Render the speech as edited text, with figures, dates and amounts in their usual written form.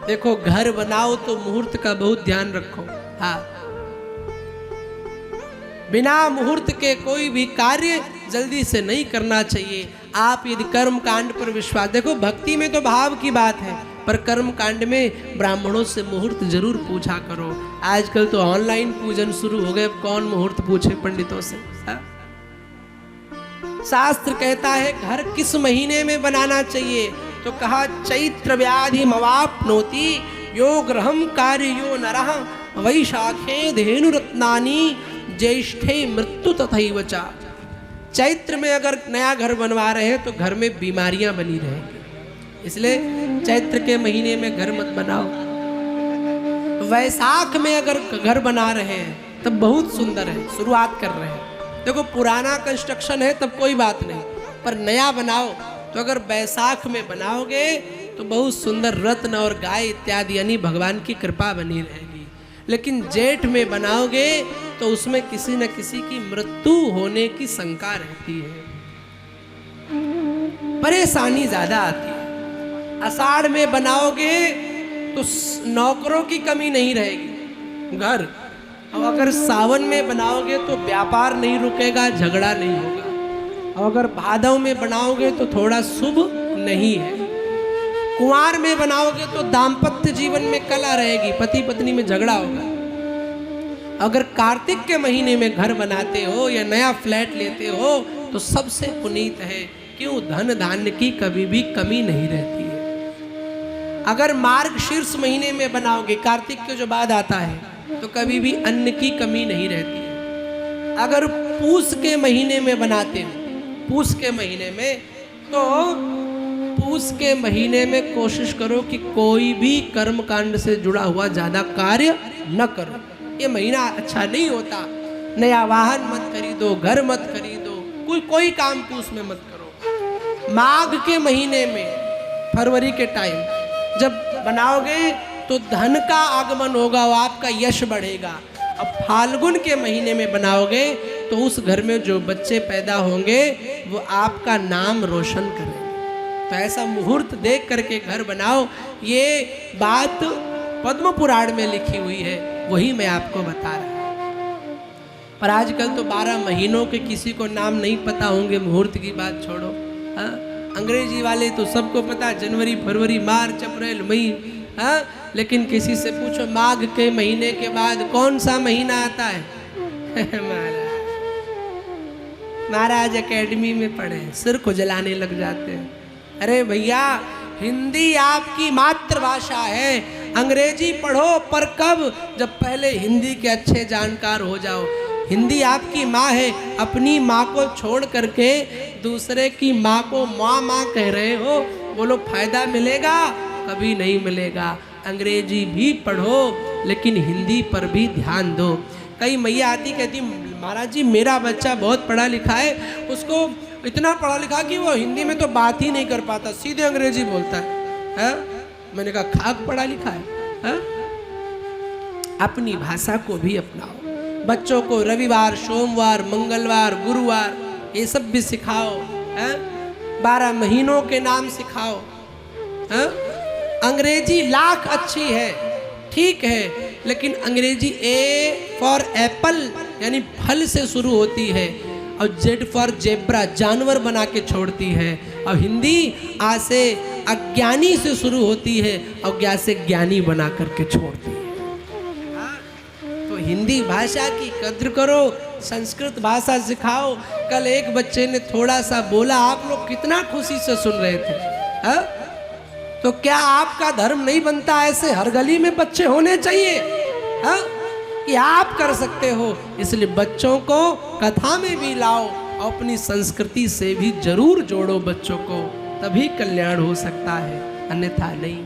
देखो घर बनाओ तो मुहूर्त का बहुत ध्यान रखो। हाँ, बिना मुहूर्त के कोई भी कार्य जल्दी से नहीं करना चाहिए। आप यदि कर्म कांड पर विश्वास, देखो भक्ति में तो भाव की बात है, पर कर्म कांड में ब्राह्मणों से मुहूर्त जरूर पूछा करो। आजकल तो ऑनलाइन पूजन शुरू हो गए, कौन मुहूर्त पूछे पंडितों से। शास्त्र कहता है घर किस महीने में बनाना चाहिए, तो कहा चैत्र व्याधि मवाप्नोति यो ग्रहम कार्य यो नरः वैशाखे धेनु रत्नानि ज्येष्ठे मृत्यु तथैव च। चैत्र में अगर नया घर बनवा रहे हैं तो घर में बीमारियां बनी रहेंगी, इसलिए चैत्र के महीने में घर मत बनाओ। वैशाख में अगर घर बना रहे हैं तब बहुत सुंदर है, शुरुआत कर रहे हैं। देखो पुराना कंस्ट्रक्शन है तब कोई बात नहीं, पर नया बनाओ तो अगर वैशाख में बनाओगे तो बहुत सुंदर रत्न और गाय इत्यादि यानी भगवान की कृपा बनी रहेगी। लेकिन जेठ में बनाओगे तो उसमें किसी न किसी की मृत्यु होने की शंका रहती है, परेशानी ज्यादा आती है। आषाढ़ में बनाओगे तो नौकरों की कमी नहीं रहेगी घर, और अगर सावन में बनाओगे तो व्यापार नहीं रुकेगा, झगड़ा नहीं होगा। और अगर भादव में बनाओगे तो थोड़ा शुभ नहीं है। कुंवार में बनाओगे तो दाम्पत्य जीवन में कला रहेगी, पति पत्नी में झगड़ा होगा। अगर कार्तिक के महीने में घर बनाते हो या नया फ्लैट लेते हो तो सबसे पुनीत है, क्यों धन धान्य की कभी भी कमी नहीं रहती है। अगर मार्गशीर्ष महीने में बनाओगे, कार्तिक के जो बाद आता है, तो कभी भी अन्न की कमी नहीं रहती है। अगर पूस के महीने में बनाते हो, पूस के महीने में, तो पूस के महीने में कोशिश करो कि कोई भी कर्म कांड से जुड़ा हुआ ज्यादा कार्य न करो। ये महीना अच्छा नहीं होता। नया वाहन मत खरीदो, घर मत खरीदो, कोई काम पूस में मत करो। माघ के महीने में, फरवरी के टाइम जब बनाओगे तो धन का आगमन होगा, वो आपका यश बढ़ेगा। अब फाल्गुन के महीने में बनाओगे तो उस घर में जो बच्चे पैदा होंगे वो आपका नाम रोशन करेंगे। तो ऐसा मुहूर्त देख करके घर बनाओ। ये बात पद्म पुराण में लिखी हुई है, वही मैं आपको बता रहा हूँ। पर आजकल तो 12 महीनों के किसी को नाम नहीं पता होंगे, मुहूर्त की बात छोड़ो। हाँ, अंग्रेजी वाले तो सबको पता, जनवरी फरवरी मार्च अप्रैल मई। हाँ, लेकिन किसी से पूछो माघ के महीने के बाद कौन सा महीना आता है महाराज एकेडमी में पढ़े, सिर खुजलाने लग जाते हैं। अरे भैया, हिंदी आपकी मातृभाषा है, अंग्रेजी पढ़ो पर कब, जब पहले हिंदी के अच्छे जानकार हो जाओ। हिंदी आपकी माँ है, अपनी माँ को छोड़ करके दूसरे की माँ को माँ माँ कह रहे हो, बोलो फायदा मिलेगा? कभी नहीं मिलेगा। अंग्रेजी भी पढ़ो लेकिन हिंदी पर भी ध्यान दो। कई मैया आती कहती महाराज जी मेरा बच्चा बहुत पढ़ा लिखा है, उसको इतना पढ़ा लिखा कि वो हिंदी में तो बात ही नहीं कर पाता, सीधे अंग्रेजी बोलता है। मैंने कहा खाक पढ़ा लिखा है? अपनी भाषा को भी अपनाओ। बच्चों को रविवार, सोमवार, मंगलवार, गुरुवार ये सब भी सिखाओ। 12 महीनों के नाम सिखाओ। अंग्रेजी लाख अच्छी है, ठीक है, लेकिन अंग्रेजी ए फॉर एप्पल यानी फल से शुरू होती है, और जेड फॉर जेब्रा जानवर बना के छोड़ती है, और हिंदी आ से अज्ञानी से शुरू होती है और ज्ञा से ज्ञानी बना करके छोड़ती है। तो हिंदी भाषा की कद्र करो, संस्कृत भाषा सिखाओ। कल एक बच्चे ने थोड़ा सा बोला, आप लोग कितना खुशी से सुन रहे थे। तो क्या आपका धर्म नहीं बनता ऐसे हर गली में बच्चे होने चाहिए? कि आप कर सकते हो, इसलिए बच्चों को कथा में भी लाओ, अपनी संस्कृति से भी जरूर जोड़ो बच्चों को, तभी कल्याण हो सकता है, अन्यथा नहीं।